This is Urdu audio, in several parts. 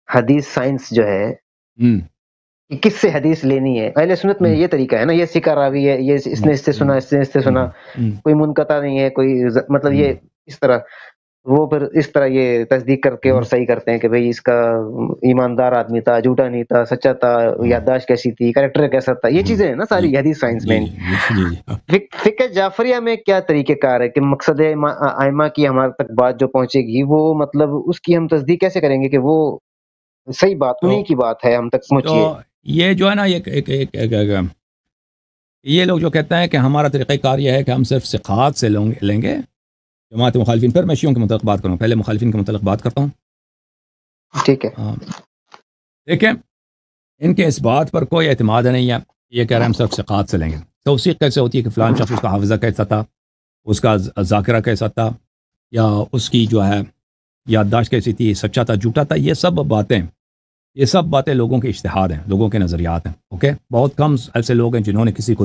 حدیث سائنس جو ہے کہ کس سے حدیث لینی ہے. اہل سنت میں یہ طریقہ ہے نا، یہ سکہ راوی ہے، یہ اس نے اس سے سنا، اس نے اس سے سنا، کوئی منقطع نہیں ہے، کوئی مطلب یہ اس طرح. وہ پھر اس طرح یہ تصدیق کر کے اور صحیح کرتے ہیں کہ بھئی اس کا ایماندار آدمی تھا، جھوٹا نہیں تھا، سچا تھا، یادداشت کیسی تھی، کریکٹر کیسا تھا. یہ چیزیں ہیں نا ساری حدیث سائنس میں. فقہ جعفریہ میں کیا طریقہ کار ہے کہ مقصد ائمہ کی ہمارے تک بات جو پہنچے گی وہ مطلب اس کی ہم تصدیق کیسے کریں گے کہ وہ صحیح بات انہی کی بات ہے ہم تک پہنچی ہے. یہ جو ہے نا یہ لوگ جو کہتے ہیں کہ ہمارا طریقہ کار یہ ہے کہ ہم صرف ثقات سے لیں گے جماعت مخالفین. پھر میں شیعوں کے متعلق بات کروں، پہلے مخالفین کے متعلق بات کرتا ہوں. ٹھیک ہے. دیکھیں ان کے اس بات پر کوئی اعتماد نہیں ہے. یہ کہہ رہے ہیں ہم صرف ثقات سے لیں گے. توثیق کیسے ہوتی ہے کہ فلان شخص اس کا حافظہ کیسا تھا، اس کا ذاکرہ کیسا تھا، یا اس کی جو ہے یادداشت کیسی تھی، سچا تھا، جھوٹا تھا. یہ سب باتیں لوگوں کے اشتہار ہیں، لوگوں کے نظریات ہیں. اوکے، بہت کم ایسے لوگ ہیں جنہوں نے کسی کو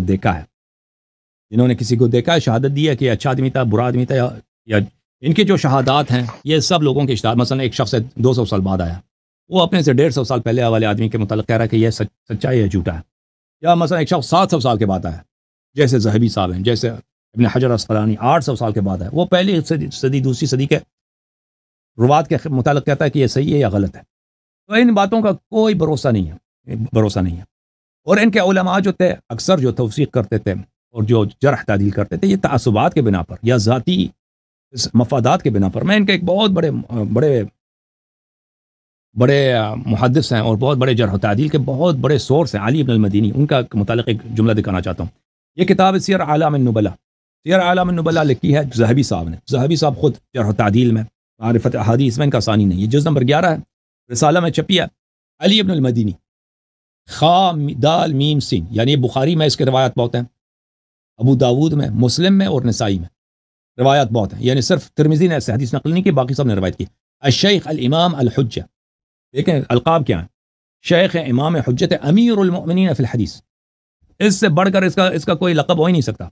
دیکھا ہے، شہادت دی ہے کہ اچھا آدمی تھا، برا آدمی تھا، یا ان کی جو شہادات ہیں یہ سب لوگوں کے اشتہار. مثلا ایک شخص 200 سال بعد آیا، وہ اپنے سے 150 سال پہلے والے آدمی کے متعلق کہہ رہا ہے کہ یہ سچا ہے یا جھوٹا ہے. یا مثلا ایک شخص 700 سال کے بعد آیا، جیسے ذہبی صاحب ہیں، جیسے ابن حجر عسقلانی 800 سال کے بعد آیا، وہ پہلی صدی دوسری صدی کے روات کے متعلق کہتا ہے کہ یہ صحیح ہے یا غلط ہے. تو ان باتوں کا کوئی بھروسہ نہیں ہے. اور ان کے علماء جو تھے اکثر جو توثیق کرتے تھے اور جو جرح تعدیل کرتے تھے، یہ تعصبات کے بنا پر یا ذاتی مفادات کے بنا پر. میں ان کے ایک بہت بڑے محدث ہیں اور بہت بڑے جرح و تعدیل کے بہت بڑے سورس ہیں، علی ابن المدینی. ان کا متعلق ایک جملہ دکھانا چاہتا ہوں. یہ کتاب سیر اعلام النبلاء لکھی ہے ذہبی صاحب نے. ذہبی صاحب خود جرح و تعدیل میں، معرفت احادیث میں ان کا ثانی نہیں. یہ جز نمبر 11 ہے، رسالہ میں چھپی ہے. علی ابن المدینی، خا دال میم سین، یعنی بخاری میں اس کے روایات بہت ہیں، ابو داود میں، مسلم میں اور نسائی میں روایات بہت ہیں. یعنی صرف ترمذی نے ایسے حدیث نقل نہیں کی، باقی سب نے روایت کی. الشیخ الامام الحجہ، دیکھیں القاب کیا ہیں. شیخ امام حجت، امیر المؤمنین فی الحدیث. اس سے بڑھ کر اس کا کوئی لقب ہو ہی نہیں سکتا.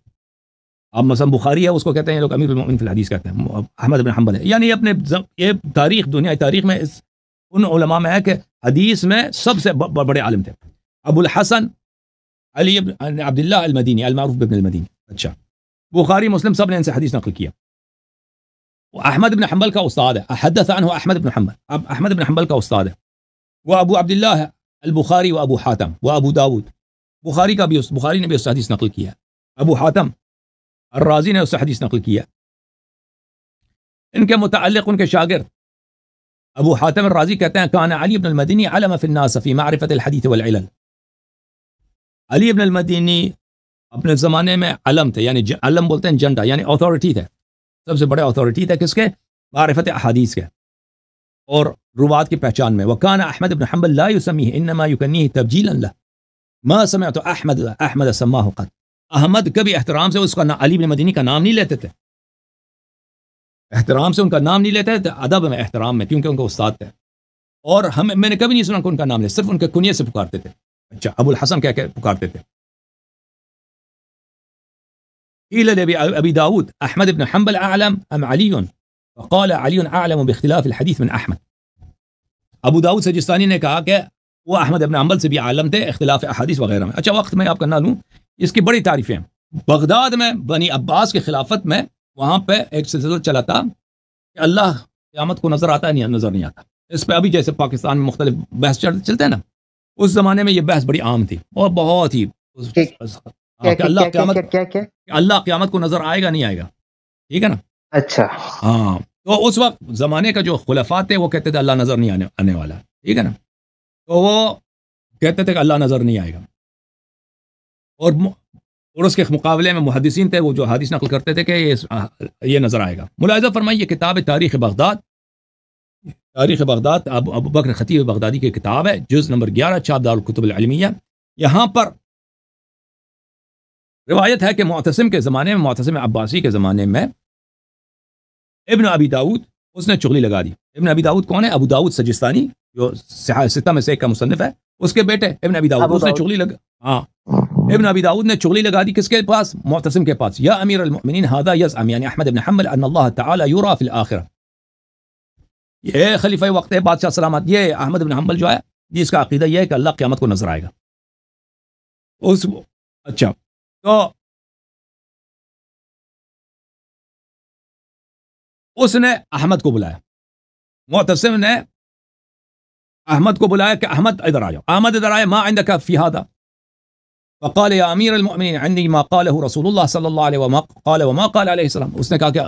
اب مثلا بخاری ہے، اس کو کہتے ہیں لوگ امیر المؤمنین فی الحدیث کہتے ہیں. احمد بن حنبل ہے، یعنی اپنے یہ دنیا تاریخ میں ان علماء میں ہے کہ حدیث میں سب سے بڑے عالم تھے. ابو الحسن علی بن عبداللہ المدینی، المعروف بن المدینی. اچھا، بخاری مسلم سب نے ان سے حدیث نقل کیا. احمد بن حنبل کا استاد ہے، حدث عنہ احمد بن حنبل. اب احمد بن حنبل کا استاد ہے. وہ ابو عبداللہ ہے البخاری و ابو حاتم و ابو داود. بخاری نے بھی اس سے حدیث نقل کیا. ابو حاتم الرازی نے اس سے حدیث نقل کیا. ان کے متعلق ان کے شاگرد ابو حاتم الرازی کہتے ہیں کان علی بن المدینی علم فی الناس فی معرفت الحدیث والعلل. علی بن المدینی اپنے زمانے میں علم تھے، یعنی علم بولتے ہیں جنڈا، یعنی اتھارٹی تھے، سب سے بڑے اتھارٹی تھے. کس کے؟ معرفت احادیث کے اور روات کی پہچان میں. وکان احمد بن حنبل لا یسمیہ انما یکنیہ تبجیلا له. ما سمعت احمد سماہ قط. احمد کبھی احترام سے اس کا علی بن مدینی کا نام نہیں لیتے تھے، احترام سے ان کا نام نہیں لیتے تھے، ادب میں، احترام میں، کیونکہ ان کے استاد تھے. اور میں نے کبھی نہیں سنا کہ ان کا نام لے، صرف ان کے کنیے سے پکارتے تھے. اچھا، ابو الحسن کہہ کے پکارتے تھے. قیل لابی داود احمد بن حنبل اعلم ام علی؟ وقال علی اعلم باختلاف الحدیث من احمد. ابو داود سجستانی نے کہا کہ وہ احمد بن حنبل سے بھی عالم تھے اختلاف احادیث وغیرہ میں. اچھا، وقت میں آپ کا نہ لوں، اس کی بڑی تعریفیں ہیں. بغداد میں بنی عباس کی خلافت میں وہاں پہ ایک سلسلہ چلا تھا کہ اللہ قیامت کو نظر آتا ہے، نظر نہیں آتا. اس پہ ابھی جیسے پاکستان میں مختلف بحث چلتے ہیں نا، اس زمانے میں یہ بحث بڑی عام تھی اور بہت ہی کہ اللہ قیامت کو نظر آئے گا نہیں آئے گا. ٹھیک ہے نا؟ اچھا، ہاں. تو اس وقت زمانے کا جو خلفاء تھے وہ کہتے تھے اللہ نظر نہیں آنے والا. ٹھیک ہے نا؟ تو وہ کہتے تھے کہ اللہ نظر نہیں آئے گا. اور اس کے مقابلے میں محدثین تھے وہ جو حدیث نقل کرتے تھے کہ یہ نظر آئے گا. ملاحظہ فرمائیے کتاب تاریخ بغداد ابو بکر خطیب بغدادی کی کتاب ہے، جز نمبر 11، چھاپ دار الکتب العلمیہ. یہاں پر روایت ہے کہ معتصم کے زمانے میں، معتصم عباسی کے زمانے میں ابن ابی داود اس نے چغلی لگا دی. ابن ابی داود کون ہے؟ ابو داود سجستانی جو ستہ میں سے ایک کا مصنف ہے، اس کے بیٹے ابن ابی داود. اس نے چغلی ابن ابی داود نے چغلی لگا دی کس کے پاس؟ معتصم کے پاس. یا امیر المؤمنین هذا يزعم یعنی احمد بن حنبل ان اللہ تعالی یرا فی الاخرہ. یہ خلیفہ وقت ہے بادشاہ سلامت، یہ احمد بن حنبل جو ہے جس کا عقیدہ یہ ہے کہ اللہ قیامت کو نظر آئے گا اچھا تو اس نے احمد کو بلایا، معتصم نے احمد کو بلایا کہ احمد ادھر آ جاؤ. احمد ادھر آیا، ما عندك في هذا؟ فقال يا امیر المؤمنین عندي ما قاله رسول اللہ صلی اللہ علیہ وما قال علیہ السلام. اس نے کہا کہ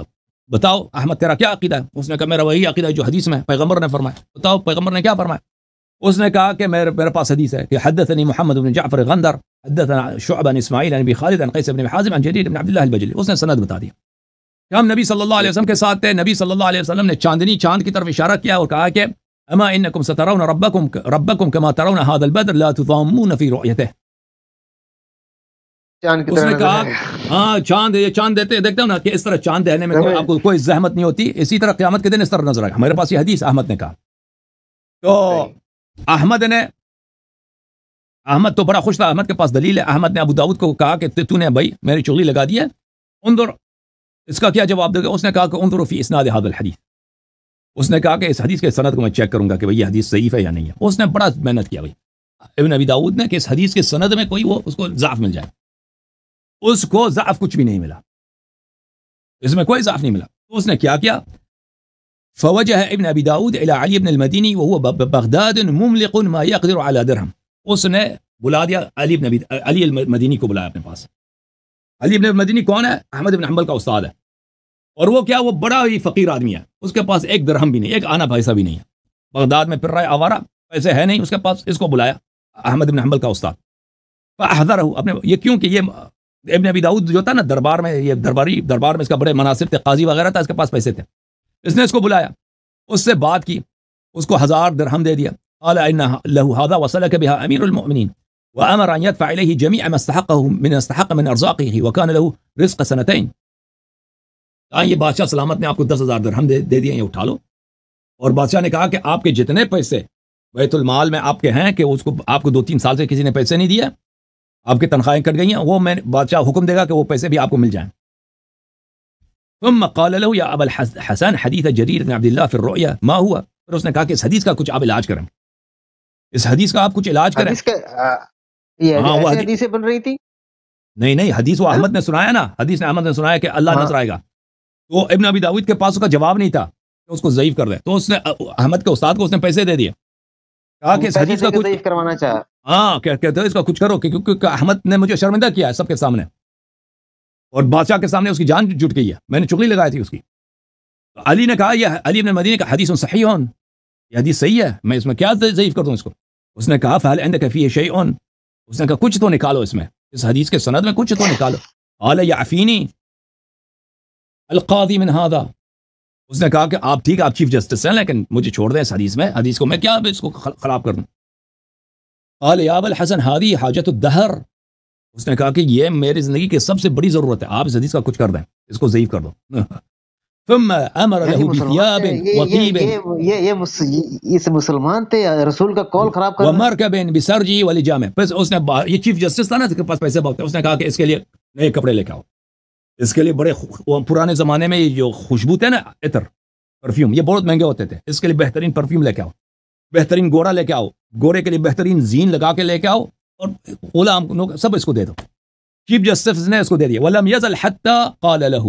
بتاؤ احمد تیرا کیا عقیدہ ہے؟ اس نے کہا میرا وہی عقیدہ ہے جو حدیث میں پیغمبر نے فرمایا. بتاؤ پیغمبر نے کیا فرمایا؟ اس نے کہا کہ میرے پاس حدیث ہے کہ حدثني محمد بن جعفر غندر حدثنا شعبہ بن اسماعیل عن ابی خالد عن قیس بن حازم عن جریر بن عبد اللہ البجلی. اس نے سند بتا دیا کہ ہم نبی صلی اللہ علیہ وسلم کے ساتھ تھے. نبی صلی اللہ علیہ وسلم نے چاند کی طرف اشارہ کیا اور کہا کہ اما انکم سترون ربکم کما ترون هذا البدر لا تضامون في رؤيته. اس نے کہا ہاں چاند، یہ چاند دیکھتے ہو نا کہ اس طرح چاند دینے میں آپ کو کوئی زحمت نہیں ہوتی، اسی طرح قیامت کے دن اس طرح نظر آئے. ہمارے پاس یہ حدیث احمد نے کہا. تو احمد تو بڑا خوش تھا، احمد کے پاس دلیل ہے. احمد نے ابو داؤد کو کہا کہ تو نے بھائی میری چغلی لگا دی ہے، انظر اس کا کیا جواب دے گا؟ اس نے کہا کہ انظر فی اسناد هذا الحدیث. اس نے کہا کہ اس حدیث کے سند کو میں چیک کروں گا کہ بھئی یہ حدیث صحیح ہے یا نہیں ہے. اس نے بڑا محنت کیا بھائی ابن ابی داؤد نے کہ اس حدیث کے سند میں کوئی وہ اس کو ضعف مل جائے. اس کو ضعف کچھ بھی نہیں ملا، اس میں کوئی ضعف نہیں ملا. تو اس نے کیا کیا؟ فوجہ ابن ابی داؤد الى علی بن المدینی وهو بغداد مملق ما يقدر على درہم. اس نے بلا دیا علی المدینی کو بلایا اپنے پاس. علی بن المدینی کون ہے؟ احمد بن حنبل کا استاد ہے. اور وہ کیا، وہ بڑا ہی فقیر آدمی ہے، اس کے پاس ایک درہم بھی نہیں، ایک آنا پیسہ بھی نہیں ہے، بغداد میں پھر رہا ہے آوارہ، پیسے ہے نہیں اس کے پاس. اس کو بلایا احمد بن حنبل کا استاد. فاحضرہ اپنے یہ کیوں کہ یہ ابن ابی داؤد جو تھا نا دربار میں، یہ دربار میں اس کا بڑے مناصب تھے، قاضی وغیرہ تھا، اس کے پاس پیسے تھے. اس نے اس کو بلایا، اس سے بات کی، اس کو 1000 درہم دے دیا. قال ان له هذا وصلك بها امير المؤمنين وامر ان يدفع اليه جميع ما استحق من ارزاقه وكان له رزق سنتين. یہ بادشاہ سلامت نے آپ کو 10,000 درہم دے دیے، یہ اٹھا لو. اور بادشاہ نے کہا کہ آپ کے جتنے پیسے بیت المال میں آپ کے ہیں کہ اس کو آپ کو 2-3 سال سے کسی نے پیسے نہیں دیے، آپ کی تنخواہیں کٹ گئی ہیں، وہ میں بادشاہ حکم دے گا کہ وہ پیسے بھی آپ کو مل جائیں. ثم قال له يا ابا الحسن حديث جرير بن عبد الله في الرؤيا ما هو. پھر اس نے کہا کہ اس حدیث کا کچھ آپ علاج کریں، اس حدیث کا آپ کچھ علاج کریں. یہ حدیثیں بن رہی تھی؟ نہیں حدیث وہ احمد نے سنایا نا، حدیث نے احمد نے سنایا کہ اللہ نظر آئے گا. تو ابن ابی داؤد کے پاس اس کا جواب نہیں تھا کہ اس کو ضعیف کر دے. تو اس نے احمد کے استاد کو اس نے پیسے دے دیے، کہا کہ اس حدیث کا کچھ ضعیف کروانا چاہا. ہاں کہتے ہیں اس کا کچھ کرو، کیونکہ احمد نے مجھے شرمندہ کیا ہے سب کے سامنے، اور بادشاہ کے سامنے اس کی جان جٹ گئی ہے، میں نے چغلی لگائی تھی اس کی. تو علی نے کہا یہ علی بن مدینی کا حدیث صحیح ہون، یہ حدیث صحیح ہے، میں اس میں کیا ضعیف کر دوں اس کو. اس نے کہا فہل عندک فیہ شیء، اس نے کہا کچھ تو نکالو اس میں، اس حدیث کے سند میں کچھ تو نکالو. قال یعفینی القاضی من هذا. اس نے کہا کہ آپ ٹھیک، آپ چیف جسٹس ہیں، لیکن مجھے چھوڑ دیں اس حدیث میں، حدیث کو میں کیا اس کو خراب کر دوں. قال یا ابا الحسن هذه حاجت الدهر. اس نے کہا کہ یہ میری زندگی کی سب سے بڑی ضرورت ہے، آپ اس حدیث کا کچھ کر دیں، اس کو ضعیف کر دو. ثم امر له بثياب وطيب. یہ مسلمان تھے، رسول کا قول خراب کر ومركب بسرج ولجام. پس اس نے یہ چیف جسٹس تھا نا، اس کے پاس پیسے بہت تھے، اس نے کہا کہ اس کے لیے نئے کپڑے لے کے آؤ، اس کے لیے بڑے پرانے زمانے میں یہ جو خوشبو تھے نا، عطر پرفیوم، یہ بہت مہنگے ہوتے تھے، اس کے لیے بہترین پرفیوم لے کے آؤ، بہترین گھوڑا لے کے آؤ، گھوڑے کے لیے بہترین زین لگا کے لے کے آؤ، اور غلام سب اس کو دے دو. چیف جسٹس نے اس کو دے دیا. ولم يزل حتى قال له،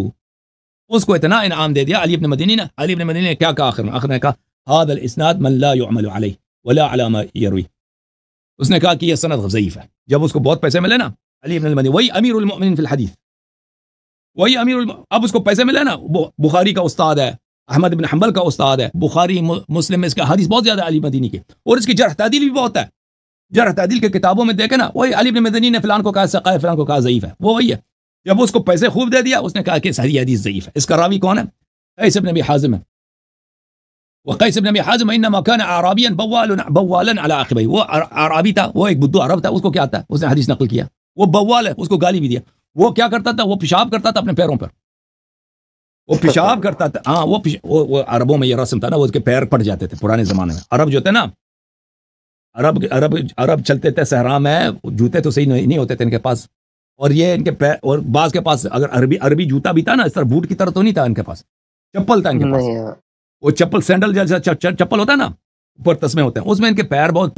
اس کو اتنا انعام دے دیا علی بن مدینی نے. علی بن مدینی نے کیا کہا آخر نے کہا هذا الاسناد من لا يعمل عليه ولا على ما يروي. اس نے کہا کہ یہ سند ضعیف ہے. جب اس کو بہت پیسے ملے نا، علی بن المدینی وہی امیر المؤمنین فی الحدیث، وہی اب اس کو پیسے ملے نا، بخاری کا استاد ہے، احمد بن حنبل کا استاد ہے، بخاری مسلم میں اس کا حدیث بہت زیادہ علی مدینی کے، اور اس کی جرح تعدیل بھی بہت ہے. جرح تعدیل کے کتابوں میں دیکھے نا، وہی علی بن مدینی نے فلان کو کہا ثقہ ہے، فلان کو کہا ضعیف ہے، وہ وہی ہے. جب اس کو پیسے خوب دے دیا، اس نے کہا کہ صحیح حدیث ضعیف ہے. اس کا راوی کون ہے؟ قیس بن ابی حازم ہے. وقیس بن ابی حازم انما كان اعرابيا بوالا على عقبيه. وہ اعرابی تھا، وہ ایک بدو عرب تھا، اس کو کیا آتا ہے، اس نے حدیث نقل کیا. وہ بوال ہے، اس کو گالی بھی دیا. وہ کیا کرتا تھا؟ وہ پیشاب کرتا تھا اپنے پیروں پر، وہ پیشاب کرتا تھا. ہاں وہ عربوں میں یہ رسم تھا نا، وہ اس کے پیر پڑ جاتے تھے پرانے زمانے میں. عرب جو تھے نا، عرب چلتے تھے صحرا میں، جوتے تو صحیح نہیں ہوتے تھے ان کے پاس، اور یہ ان کے پیر، اور بعض کے پاس اگر عربی جوتا بھی تھا نا، اس طرح بوٹ کی طرح تو نہیں تھا ان کے پاس، چپل تھا ان کے پاس. وہ چپل سینڈل جیسا چپل ہوتا ہے نا اوپر تسمے ہوتے ہیں اس میں ان کے پیر بہت